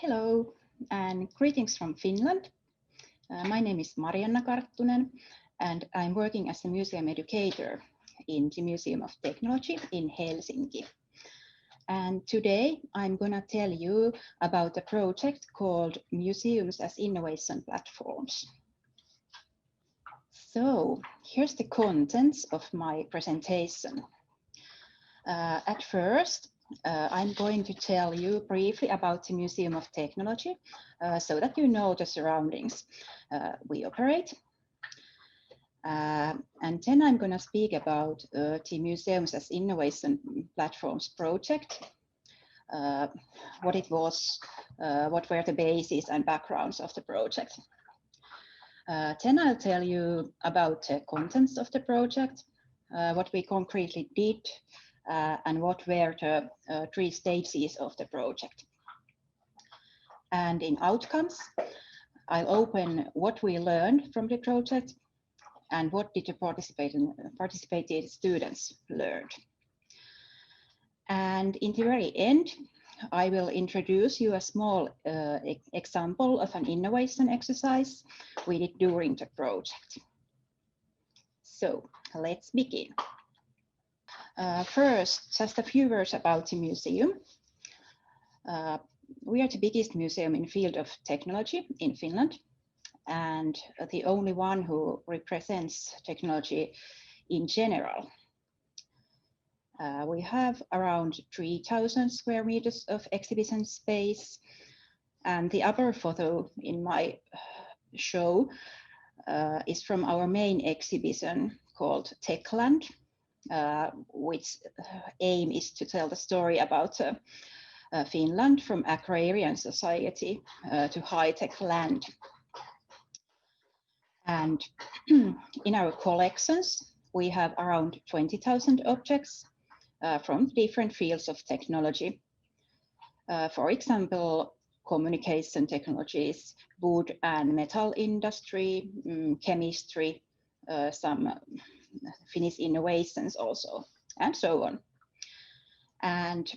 Hello and greetings from Finland. My name is Marianna Karttunen and I'm working as a museum educator in the Museum of Technology in Helsinki. And today I'm going to tell you about a project called Museums as Innovation Platforms. So here's the contents of my presentation. At first, I'm going to tell you briefly about the Museum of Technology so that you know the surroundings we operate. And then I'm going to speak about the Museums as Innovation Platforms project, what it was, what were the bases and backgrounds of the project. Then I'll tell you about the contents of the project, what we concretely did, and what were the 3 stages of the project. And in outcomes, I'll open what we learned from the project and what did the participated students learn. And in the very end, I will introduce you a small example of an innovation exercise we did during the project. So let's begin. First, just a few words about the museum. We are the biggest museum in the field of technology in Finland, and the only one who represents technology in general. We have around 3,000 square meters of exhibition space, and the upper photo in my show is from our main exhibition called Techland, which aim is to tell the story about Finland from agrarian society to high-tech land. And in our collections, we have around 20,000 objects from different fields of technology. For example, communication technologies, wood and metal industry, chemistry, some Finnish innovations also, and so on. And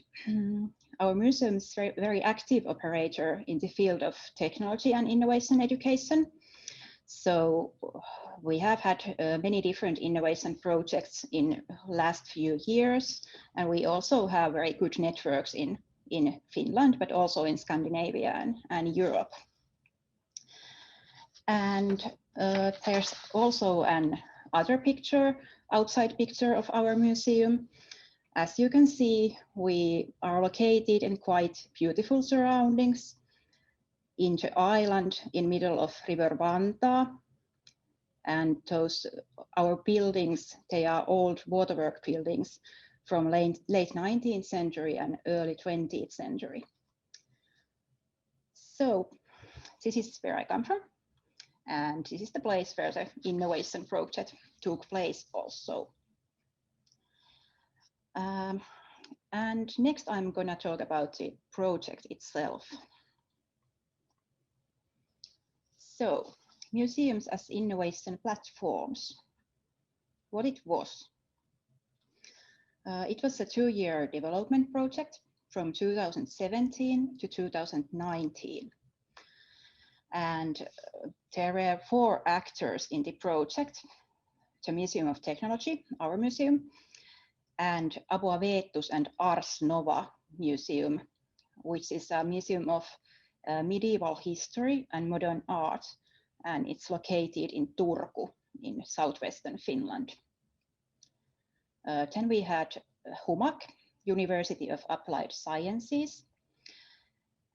our museum is very active operator in the field of technology and innovation education. So we have had many different innovation projects in last few years, and we also have very good networks in Finland, but also in Scandinavia and Europe. And there's also an other picture, outside picture of our museum. As you can see, we are located in quite beautiful surroundings in the island in middle of River Vantaa. And our buildings, they are old waterwork buildings from late 19th century and early 20th century. So this is where I come from. And this is the place where the innovation project took place also. And next I'm going to talk about the project itself. So, museums as innovation platforms. What it was? It was a 2-year development project from 2017 to 2019. And there were 4 actors in the project: the Museum of Technology, our museum, and Apua Veetus and Ars Nova Museum, which is a museum of medieval history and modern art, and it's located in Turku in southwestern Finland. Then we had HUMAC, University of Applied Sciences,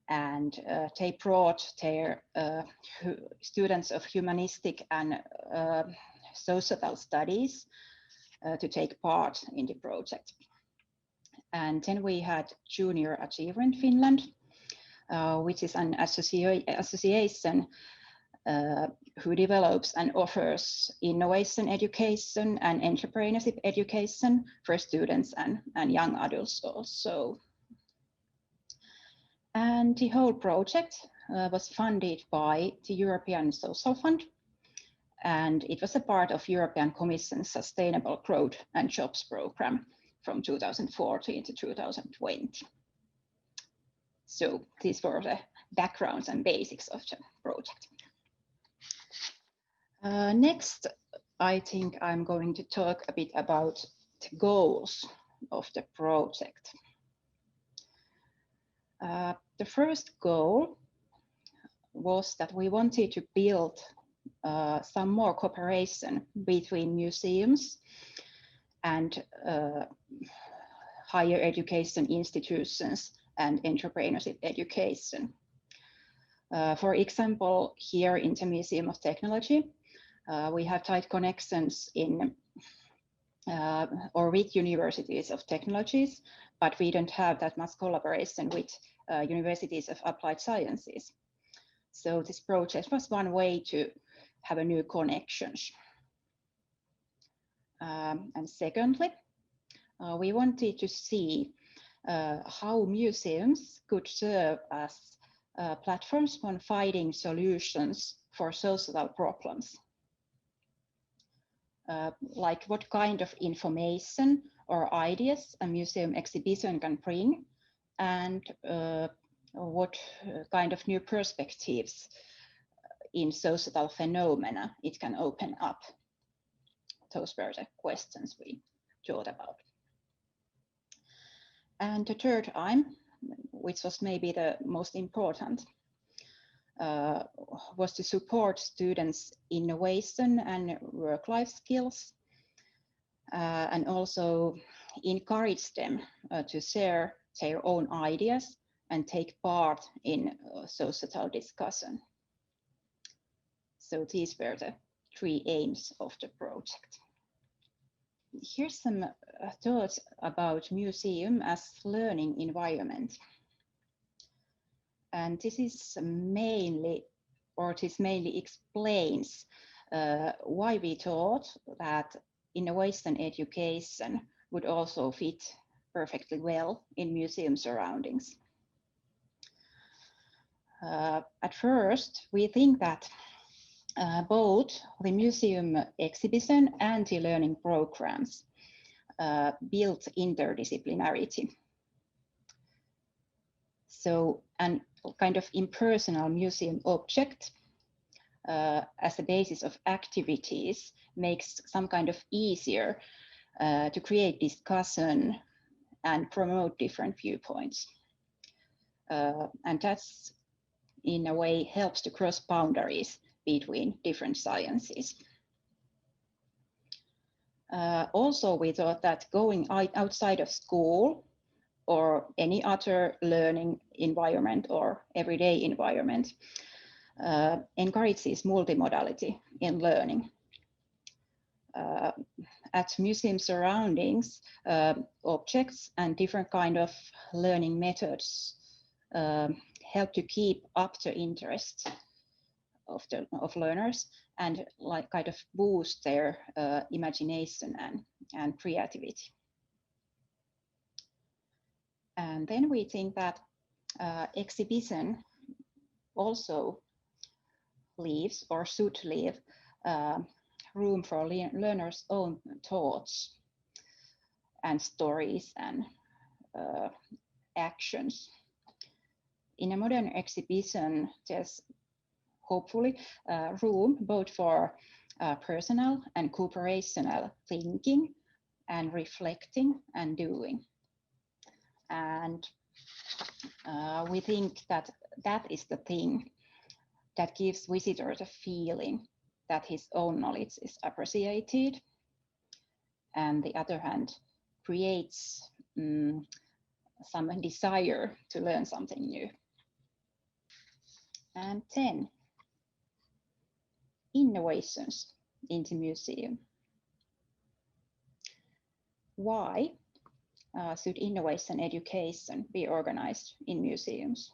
and they brought their students of humanistic and societal studies to take part in the project. And then we had Junior Achievement Finland, which is an association who develops and offers innovation education and entrepreneurship education for students and young adults also. And the whole project was funded by the European Social Fund, and it was a part of European Commission's Sustainable Growth and Jobs Programme from 2014 to 2020. So these were the backgrounds and basics of the project. Next, I think I'm going to talk a bit about the goals of the project. The first goal was that we wanted to build some more cooperation between museums and higher education institutions and entrepreneurship education. For example, here in the Museum of Technology, we have tight connections in or with universities of technologies, but we don't have that much collaboration with universities of applied sciences. So this project was one way to have a new connections. And secondly, we wanted to see how museums could serve as platforms for finding solutions for societal problems. Like what kind of information or ideas a museum exhibition can bring, and what kind of new perspectives in societal phenomena it can open up. Those were the questions we thought about. And the third aim, which was maybe the most important, was to support students' innovation and work-life skills, and also encourage them to share their own ideas and take part in societal discussion. So these were the three aims of the project. Here's some thoughts about museum as learning environment. And this is mainly, or this mainly explains why we thought that innovation education would also fit perfectly well in museum surroundings. At first, we think that both the museum exhibition and the learning programs build interdisciplinarity. So, and kind of impersonal museum object as a basis of activities makes some kind of easier to create discussion and promote different viewpoints. And that's in a way helps to cross boundaries between different sciences. Also, we thought that going outside of school or any other learning environment or everyday environment encourages multimodality in learning. At museum surroundings, objects and different kind of learning methods help to keep up the interest of learners and like kind of boost their imagination and creativity. And then we think that exhibition also leaves or should leave room for learners' own thoughts and stories and actions. In a modern exhibition, there's hopefully room both for personal and cooperational thinking and reflecting and doing. And we think that that is the thing that gives visitors a feeling that his own knowledge is appreciated, and the other hand creates some desire to learn something new. And 10, innovations in the museum. Why should innovation education be organized in museums?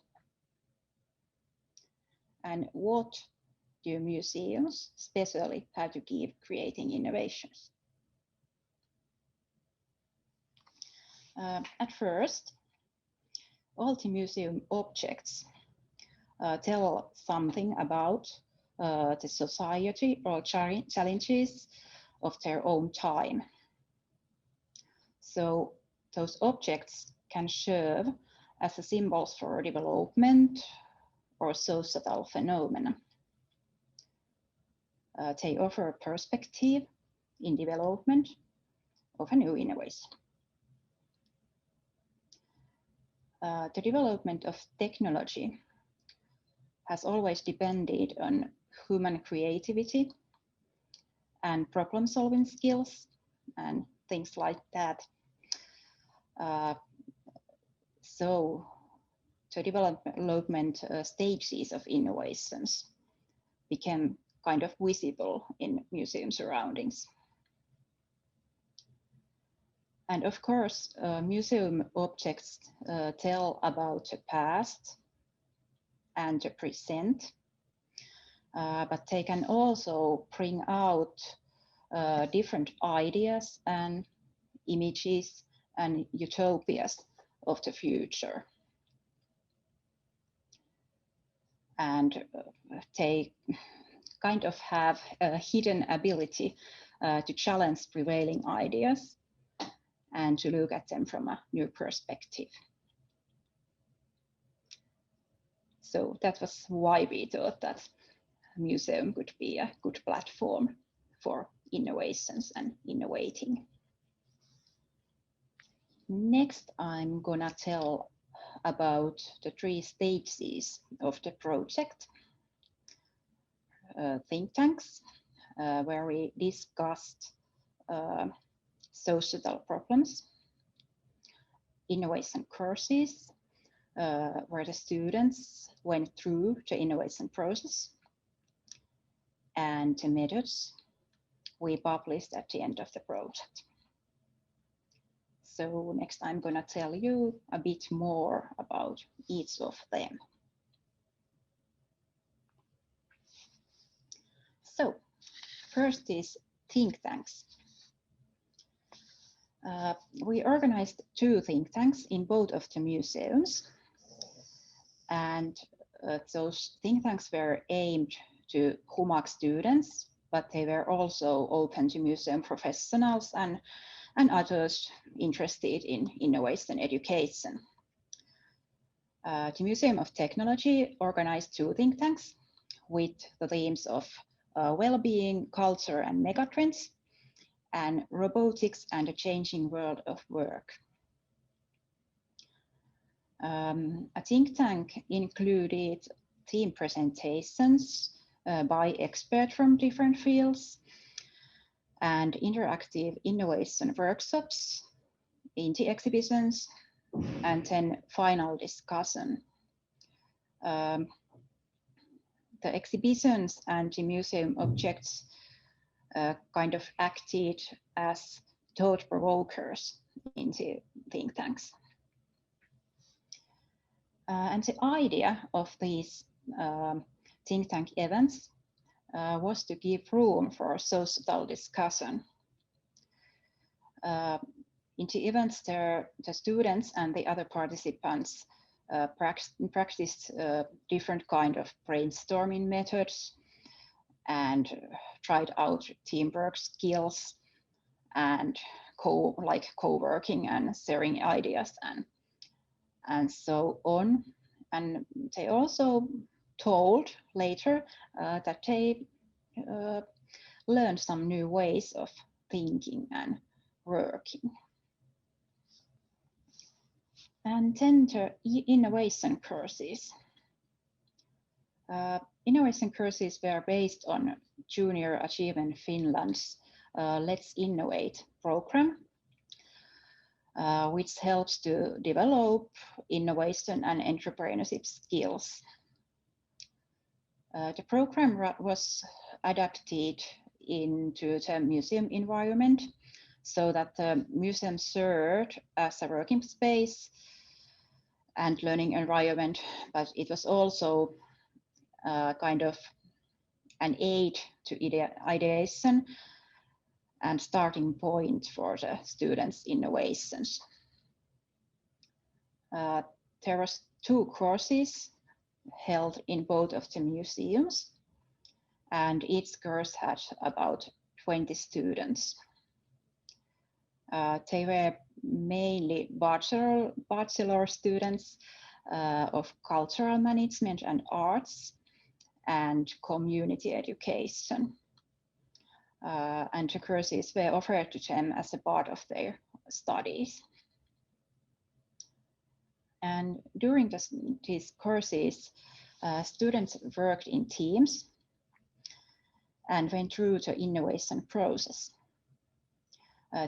And what do museums especially have to give creating innovations? At first, all the museum objects tell something about the society or challenges of their own time. So those objects can serve as a symbols for development or societal phenomena. They offer a perspective in development of a new innovation. The development of technology has always depended on human creativity and problem-solving skills and things like that. So the development stages of innovations became kind of visible in museum surroundings. And of course, museum objects tell about the past and the present, but they can also bring out different ideas and images and utopias of the future. And they kind of have a hidden ability to challenge prevailing ideas and to look at them from a new perspective. So that was why we thought that a museum would be a good platform for innovations and innovating. Next, I'm gonna tell about the 3 stages of the project. Think tanks, where we discussed societal problems, innovation courses, where the students went through the innovation process, and the methods we published at the end of the project. So next I'm going to tell you a bit more about each of them. So first is think tanks. We organized 2 think tanks in both of the museums, and those think tanks were aimed to HUMAC students, but they were also open to museum professionals and others interested in innovation education. The Museum of Technology organized 2 think tanks with the themes of well-being, culture and megatrends, and robotics and a changing world of work. A think tank included theme presentations by experts from different fields and interactive innovation workshops in the exhibitions, and then final discussion. The exhibitions and the museum objects kind of acted as thought provokers in the think tanks. And the idea of these think tank events was to give room for societal discussion. In the events, the students and the other participants practiced different kind of brainstorming methods and tried out teamwork skills and co-working and sharing ideas and so on. And they also told later that they learned some new ways of thinking and working. And then the innovation courses. Innovation courses were based on Junior Achievement Finland's Let's Innovate program, which helps to develop innovation and entrepreneurship skills. The program was adapted into the museum environment so that the museum served as a working space and learning environment, but it was also kind of an aid to ideation and starting point for the students' innovations. There was 2 courses held in both of the museums, and each course had about 20 students. They were mainly bachelor students of cultural management and arts and community education. And the courses were offered to them as a part of their studies. And during these courses, students worked in teams and went through the innovation process.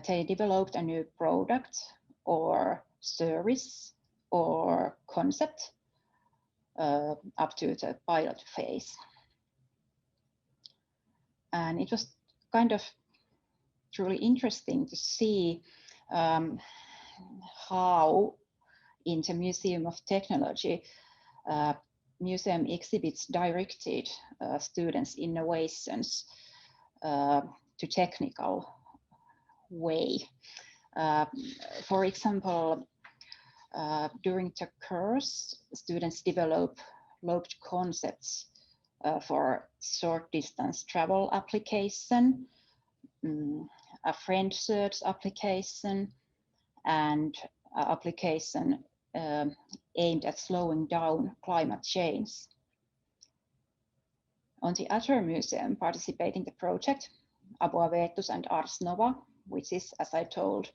They developed a new product or service or concept up to the pilot phase. And it was kind of truly interesting to see how in the Museum of Technology, museum exhibits directed students' innovations to technical way. For example, during the course, students developed concepts for short distance travel application, a friend search application, and an application aimed at slowing down climate change. On the other museum participating in the project, Abua Vetus and Ars Nova, which is, as I told,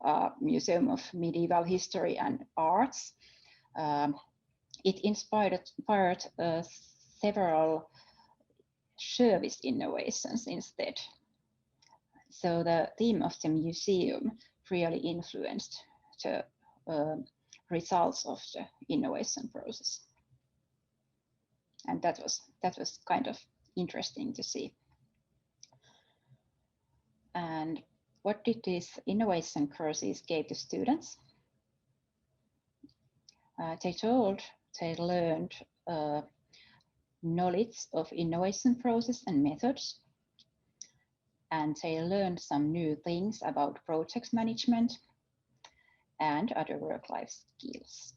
a Museum of Medieval History and Arts, it inspired several service innovations instead. So the theme of the museum really influenced the results of the innovation process. And that was kind of interesting to see. And what did these innovation courses give to students? They learned knowledge of innovation process and methods, and they learned some new things about project management and other work-life skills.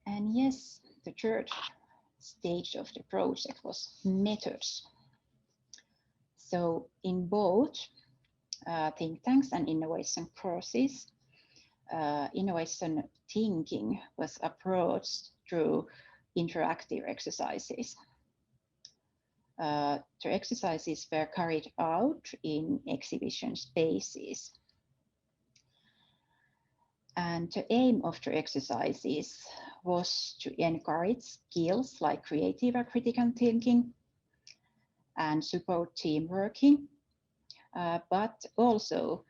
And yes, the third stage of the project was methods. So in both think tanks and innovation courses, innovation thinking was approached through interactive exercises. The exercises were carried out in exhibition spaces. And the aim of the exercises was to encourage skills like creative and critical thinking and support team working, but also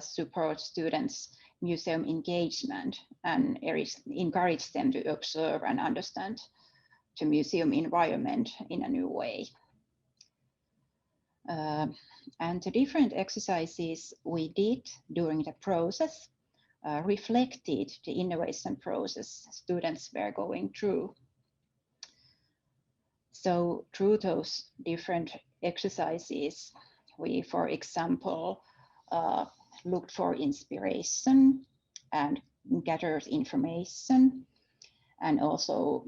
support students' museum engagement and encourage them to observe and understand the museum environment in a new way. And the different exercises we did during the process reflected the innovation process students were going through. So through those different exercises, we, for example, looked for inspiration and gathered information, and also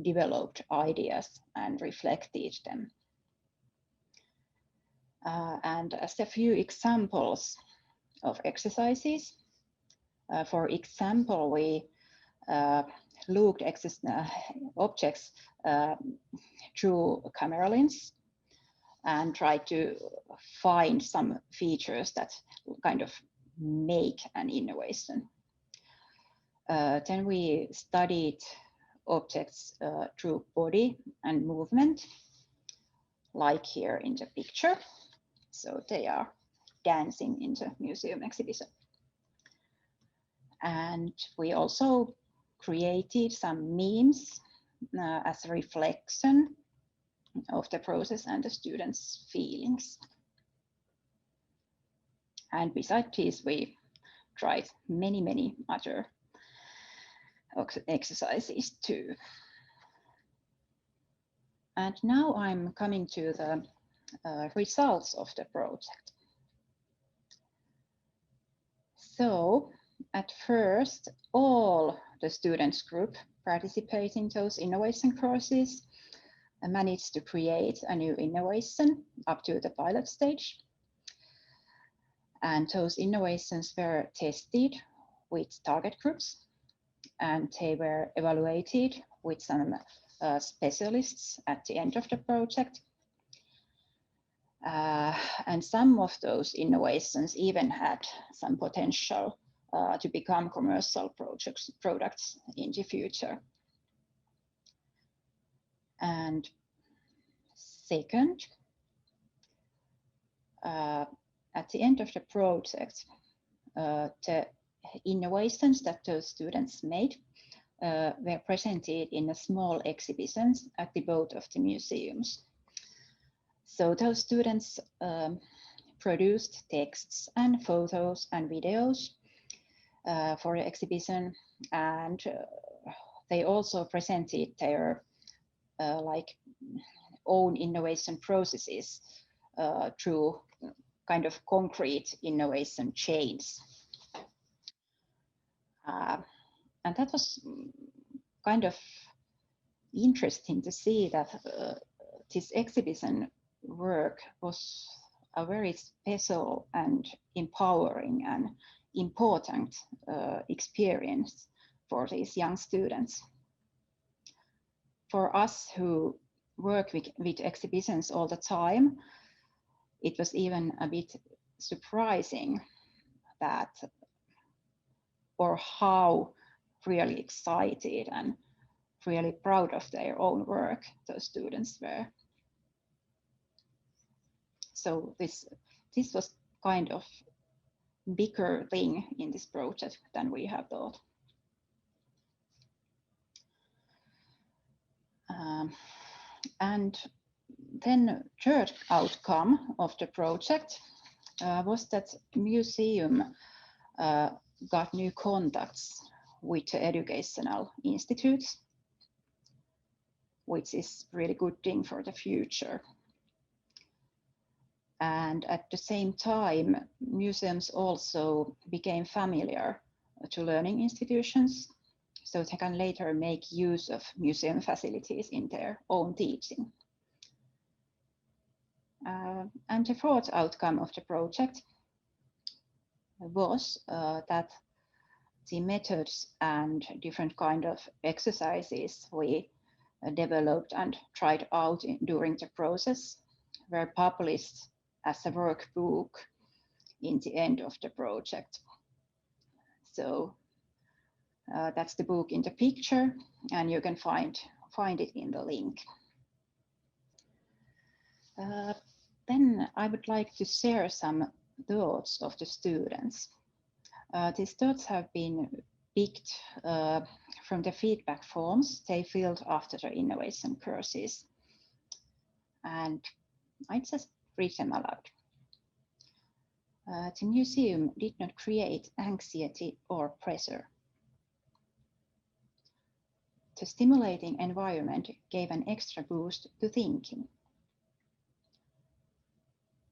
developed ideas and reflected them. And as a few examples of exercises, for example, we looked at objects through camera lens and tried to find some features that kind of make an innovation. Then we studied objects through body and movement, like here in the picture. So they are dancing in the museum exhibition. And we also created some memes as a reflection of the process and the students' feelings. And besides this, we tried many other exercises too. And now I'm coming to the results of the project. So at first, all the students group participating in those innovation courses managed to create a new innovation up to the pilot stage. And those innovations were tested with target groups, and they were evaluated with some specialists at the end of the project. And some of those innovations even had some potential to become commercial products in the future. And second, at the end of the project, the innovations that those students made were presented in a small exhibitions at both of the museums. So those students produced texts and photos and videos for the exhibition, and they also presented their own innovation processes through kind of concrete innovation chains. And that was kind of interesting to see that this exhibition work was a very special and empowering and important experience for these young students. For us who work with exhibitions all the time, it was even a bit surprising that, or how really excited and really proud of their own work those students were. So this was kind of bigger thing in this project than we have thought. And then third outcome of the project was that museum got new contacts with the educational institutes, which is really good thing for the future. And at the same time, museums also became familiar to learning institutions, so they can later make use of museum facilities in their own teaching. And the fourth outcome of the project was that the methods and different kind of exercises we developed and tried out during the process were published as a workbook in the end of the project. So that's the book in the picture, and you can find it in the link. Then I would like to share some thoughts of the students. These thoughts have been picked from the feedback forms they filled after the innovation courses. And I just read them aloud. The museum did not create anxiety or pressure. The stimulating environment gave an extra boost to thinking.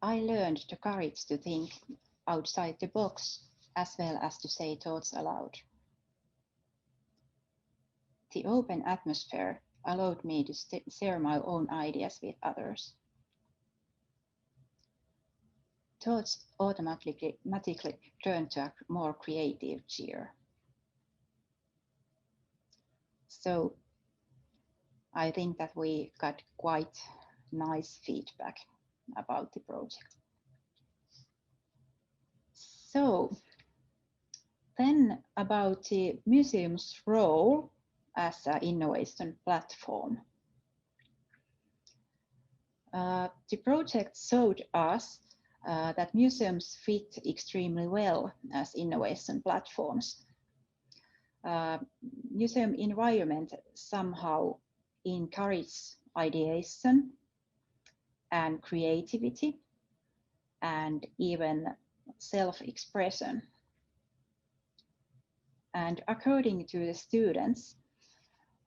I learned the courage to think outside the box as well as to say thoughts aloud. The open atmosphere allowed me to share my own ideas with others. Thoughts automatically turned to a more creative cheer. So I think that we got quite nice feedback about the project. So then about the museum's role as an innovation platform. The project showed us that museums fit extremely well as innovation platforms. Museum environment somehow encourages ideation and creativity and even self-expression. And according to the students,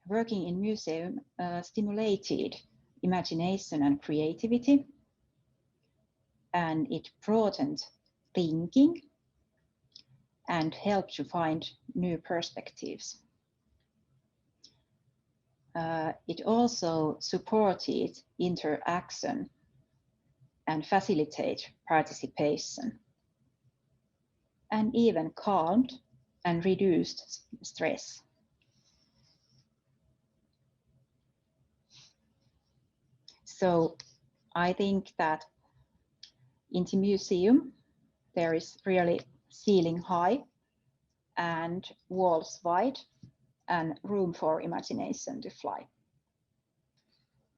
working in museum stimulated imagination and creativity, and it broadened thinking and helped to find new perspectives. It also supported interaction and facilitated participation. and even calmed and reduced stress. So I think that in the museum, there is really ceiling high and walls wide and room for imagination to fly.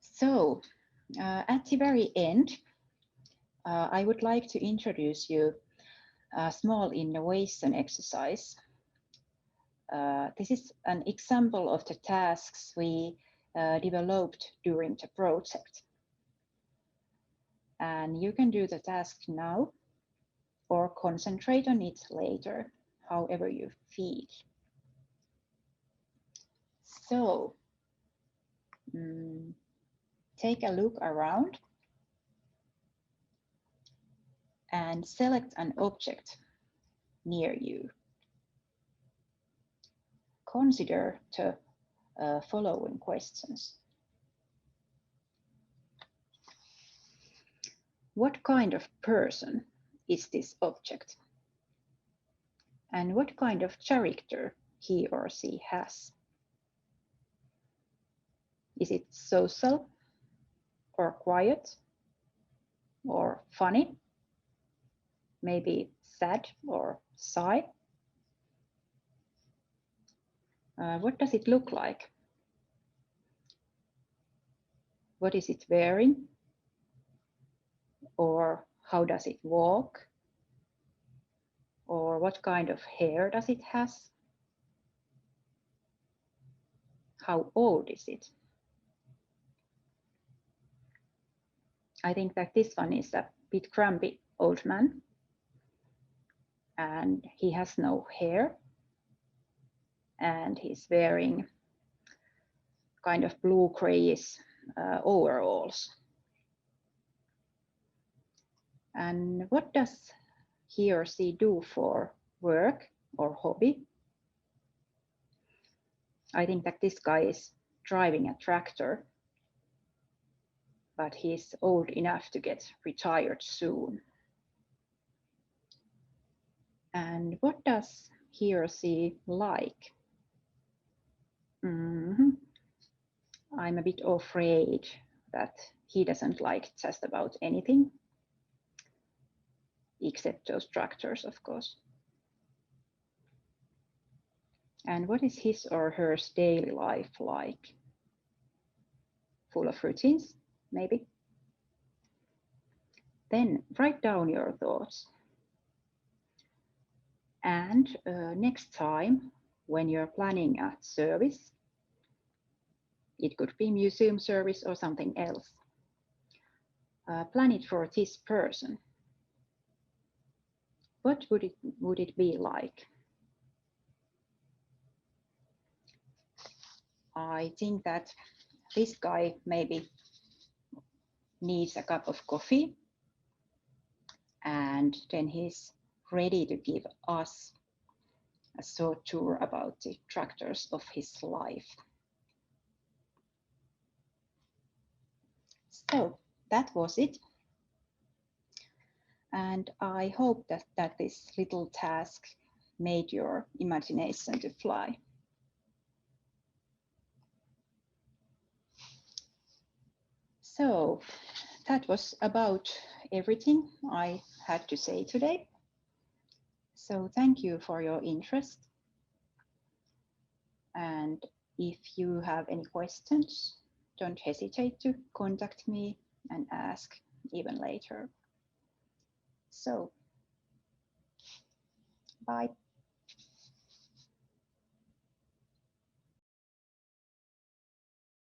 So at the very end, I would like to introduce you a small innovation exercise. This is an example of the tasks we developed during the project. And you can do the task now or concentrate on it later, however you feel. So take a look around and select an object near you. Consider the following questions. What kind of person is this object? And what kind of character he or she has? Is it social or quiet or funny? Maybe sad or shy? What does it look like? What is it wearing? Or how does it walk? Or what kind of hair does it have? How old is it? I think that this one is a bit grumpy old man, and he has no hair, and he's wearing kind of blue-grayish overalls. And what does he or she do for work or hobby? I think that this guy is driving a tractor, but he's old enough to get retired soon. And what does he or she like? I'm a bit afraid that he doesn't like just about anything, except those tractors, of course. And what is his or her daily life like? Full of routines, maybe? Then write down your thoughts. And next time, when you're planning a service, it could be museum service or something else, plan it for this person. What would it be like? I think that this guy maybe needs a cup of coffee, and then he's ready to give us a short tour about the tractors of his life. So that was it. And I hope that this little task made your imagination to fly. So that was about everything I had to say today. So thank you for your interest. And if you have any questions, don't hesitate to contact me and ask even later. So, bye.